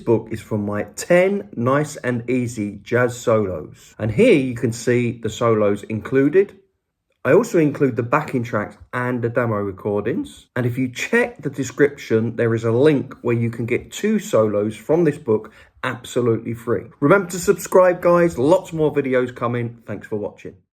book is from my 10 nice and easy jazz solos. And here you can see the solos included. I also include the backing tracks and the demo recordings. And if you check the description, there is a link where you can get 2 solos from this book absolutely free. Remember to subscribe, guys. Lots more videos coming. Thanks for watching.